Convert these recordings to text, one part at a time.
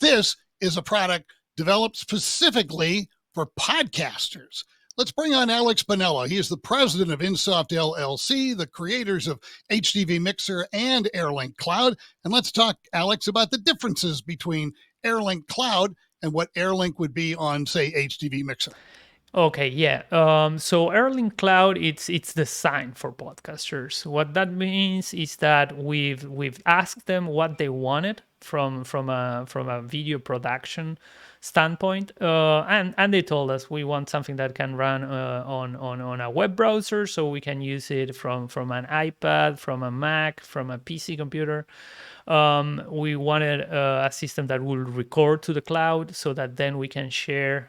This is a product developed specifically for podcasters. Let's bring on Alex Bonello. He is the president of Insoft LLC, the creators of HDV Mixer and AirLink Cloud. And let's talk, Alex, about the differences between AirLink Cloud and what AirLink would be on, say, HDV Mixer. Okay, yeah. So AirLink Cloud, it's designed for podcasters. What that means is that we've asked them what they wanted from a video production standpoint, and they told us we want something that can run on a web browser, so we can use it from an iPad, from a Mac, from a PC computer. We wanted a system that will record to the cloud so that then we can share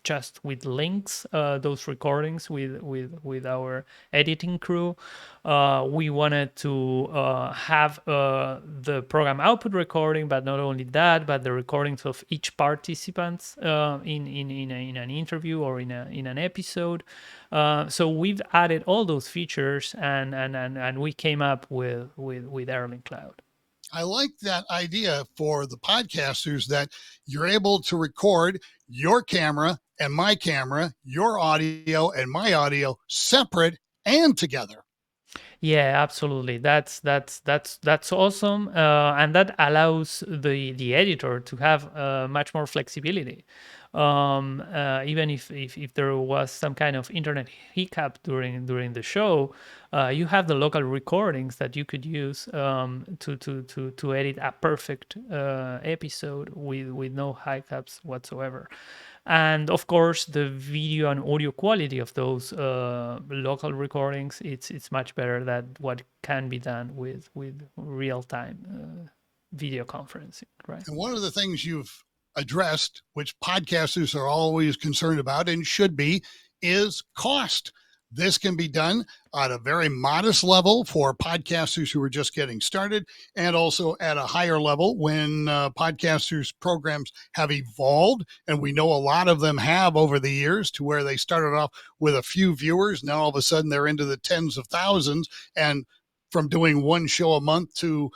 just with links those recordings with our editing crew. We wanted to have the program output recording, but not only that, but the recordings of each participant in an interview or in an episode. So we've added all those features, and we came up with AirLink Cloud. I like that idea for the podcasters that you're able to record your camera and my camera, your audio and my audio separate and together. Yeah, absolutely. That's awesome, and that allows the editor to have much more flexibility. Even if there was some kind of internet hiccup during the show, you have the local recordings that you could use to edit a perfect episode with no hiccups whatsoever. And of course, the video and audio quality of those local recordings, it's much better than what can be done with real time video conferencing, right? And one of the things you've addressed, which podcasters are always concerned about and should be, is cost. This can be done at a very modest level for podcasters who are just getting started, and also at a higher level when podcasters' programs have evolved. And we know a lot of them have over the years, to where they started off with a few viewers. Now all of a sudden they're into the tens of thousands. And from doing one show a month to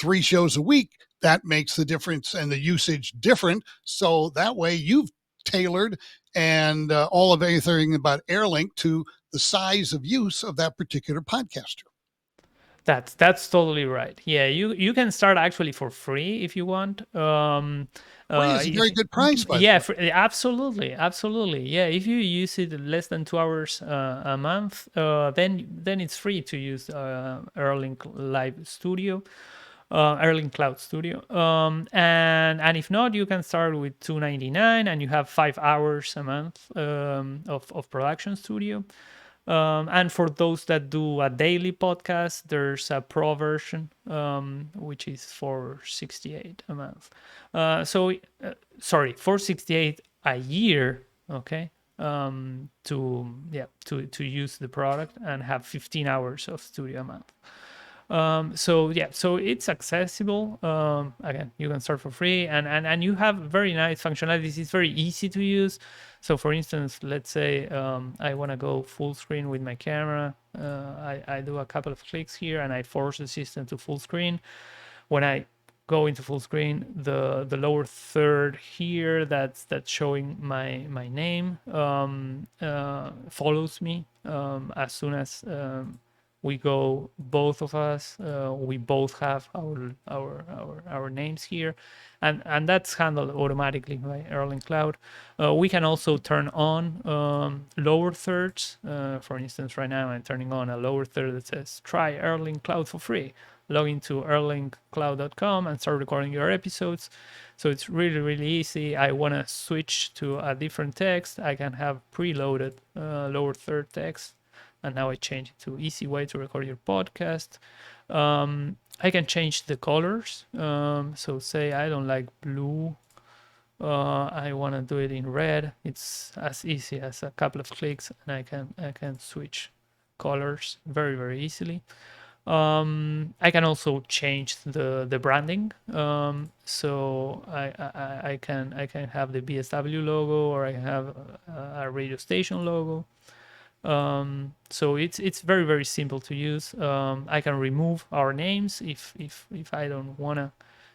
3 shows a week, that makes the difference and the usage different. So that way you've tailored and all of everything about AirLink to the size of use of that particular podcaster. That's totally right. Yeah, you can start actually for free if you want. Free is a If very good price, by the yeah, way. absolutely, absolutely. Yeah, if you use it less than 2 hours a month, then it's free to use Airlink Live Studio. AirLink Cloud Studio, and if not, you can start with $2.99, and you have 5 hours a month of production studio. And for those that do a daily podcast, there's a pro version, which is for 68 a month. Sorry, for 68 a year. Okay. To use the product and have 15 hours of studio a month. So it's accessible. Again, you can start for free, and you have very nice functionalities. It's very easy to use. So for instance, let's say I want to go full screen with my camera. I do a couple of clicks here and I force the system to full screen. When I go into full screen, the lower third here that's showing my name follows me as soon as we go, both of us, we both have our names here, and that's handled automatically by AirLink Cloud. We can also turn on lower thirds. For instance, right now I'm turning on a lower third that says try AirLink Cloud for free. Log into airlinkcloud.com and start recording your episodes. So it's really easy. I want to switch to a different text, I can have preloaded lower third text, and now I change it to easy way to record your podcast. I can change the colors. So say I don't like blue. I want to do it in red. It's as easy as a couple of clicks, and I can switch colors very easily. I can also change the branding. So I can have the BSW logo, or I can have a radio station logo. So it's very simple to use. I can remove our names if I don't wanna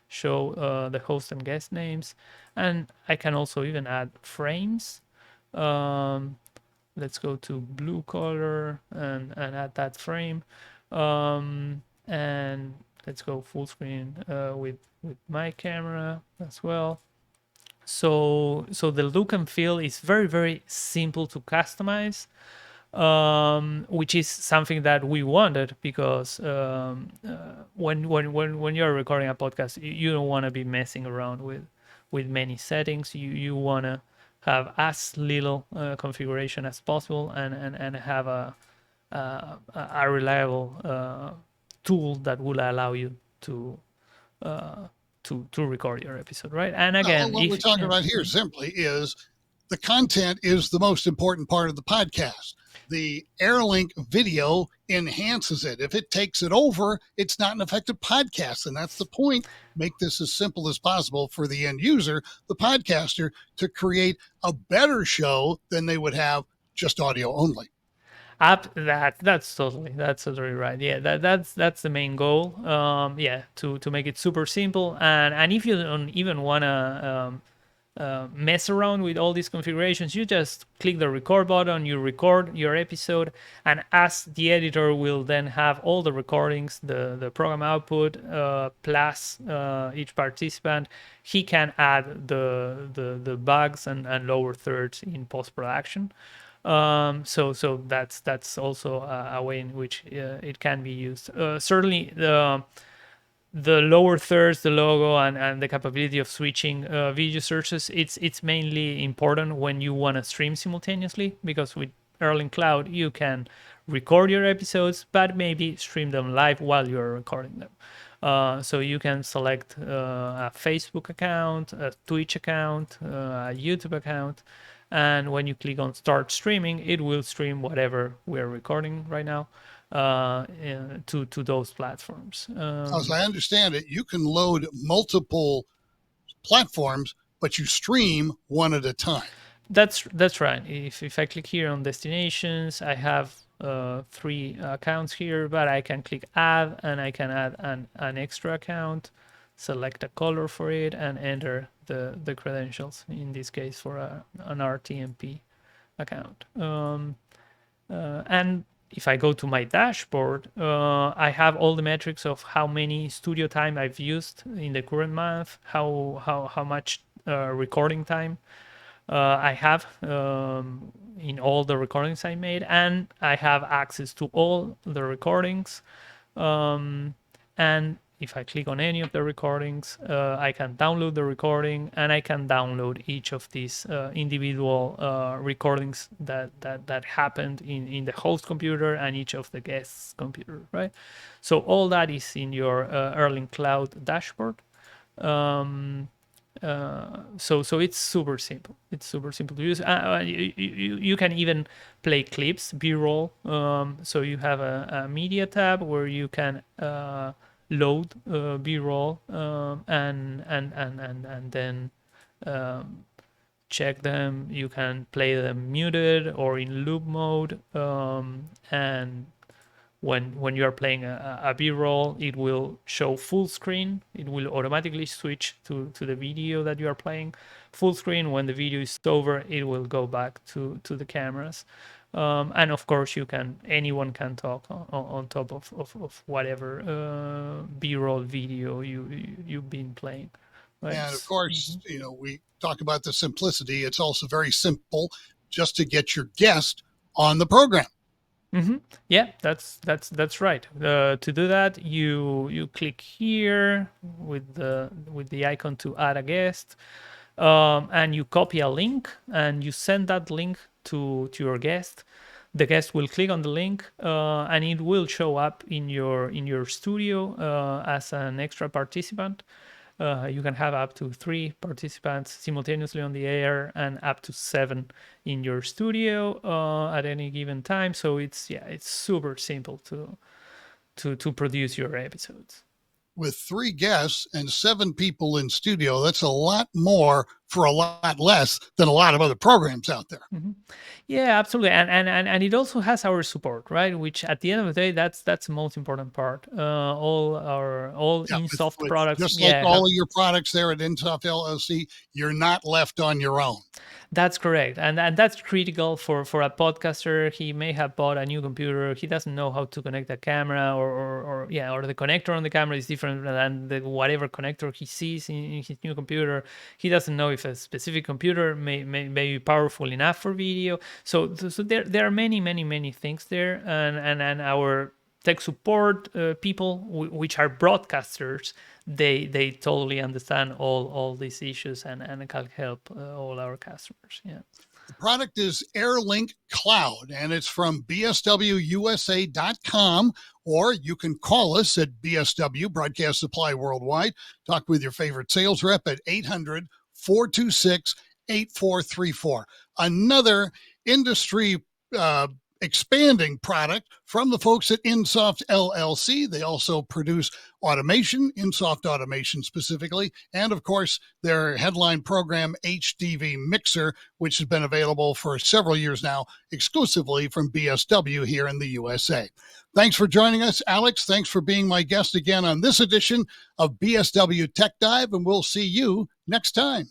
show the host and guest names, and I can also even add frames. Um, let's go to blue color and add that frame, and let's go full screen with my camera as well. So the look and feel is very simple to customize, which is something that we wanted because when you're recording a podcast, you don't want to be messing around with many settings. You want to have as little configuration as possible and have a reliable tool that will allow you to uh, to record your episode, right? And Well, again, what we're if talking yeah. about here simply is the content is the most important part of the podcast. The AirLink video enhances it. If it takes it over, it's not an effective podcast. And that's the point. Make this as simple as possible for the end user, the podcaster, to create a better show than they would have just audio only. That's totally right. Yeah, that's the main goal. Yeah, to make it super simple, and if you don't even wanna mess around with all these configurations, you just click the record button, you record your episode, and as the editor will then have all the recordings, the program output plus each participant, he can add the bugs and lower thirds in post production. So that's also a way in which it can be used. Certainly, the lower thirds, the logo, and the capability of switching video sources, it's mainly important when you want to stream simultaneously, because with AirLink Cloud you can record your episodes but maybe stream them live while you're recording them. So you can select a Facebook account, a Twitch account, a YouTube account, and when you click on start streaming, it will stream whatever we're recording right now to those platforms. As I understand it, you can load multiple platforms, but you stream one at a time. That's right. If I click here on destinations, I have three accounts here, but I can click add and I can add an extra account, select a color for it, and enter the credentials. In this case, for an RTMP account. And if I go to my dashboard, I have all the metrics of how many studio time I've used in the current month, how much recording time I have in all the recordings I made, and I have access to all the recordings. And if I click on any of the recordings, I can download the recording, and I can download each of these individual recordings that happened in the host computer and each of the guests' computer, right? So all that is in your AirLink Cloud dashboard. So it's super simple. It's super simple to use. You can even play clips, B-roll. So you have a media tab where you can load B-roll and then check them. You can play them muted or in loop mode, and when you are playing a b-roll, it will show full screen. It will automatically switch to the video that you are playing full screen. When the video is over, it will go back to the cameras. And of course, anyone can talk on top of whatever b-roll video you've been playing, right? And of course, we talk about the simplicity. It's also very simple just to get your guest on the program. Mm-hmm. Yeah, that's right. To do that, you click here with the icon to add a guest, and you copy a link and you send that link to your guest. The guest will click on the link, and it will show up in your studio as an extra participant. You can have up to 3 participants simultaneously on the air and up to 7 in your studio at any given time. So it's super simple to produce your episodes. With 3 guests and 7 people in studio, that's a lot more for a lot less than a lot of other programs out there. Mm-hmm. Yeah, absolutely, and it also has our support, right? Which at the end of the day, that's the most important part. All Yeah, InSoft with products, just like yeah, all have. of your products there at Insoft LLC, you're not left on your own. That's correct, and that's critical for a podcaster. He may have bought a new computer. He doesn't know how to connect a camera, or yeah, or the connector on the camera is different than the whatever connector he sees in his new computer. He doesn't know if a specific computer may be powerful enough for video. So there are many things there, and our tech support people, which are broadcasters, they totally understand all these issues and can help all our customers. Yeah. The product is AirLink Cloud, and it's from bswusa.com, or you can call us at BSW, Broadcast Supply Worldwide. Talk with your favorite sales rep at 800-426-8434. Another industry uh, expanding product from the folks at Insoft LLC. They also produce automation, Insoft automation specifically, and of course, their headline program, HDV Mixer, which has been available for several years now, exclusively from BSW here in the USA. Thanks for joining us, Alex. Thanks for being my guest again on this edition of BSW Tech Dive, and we'll see you next time.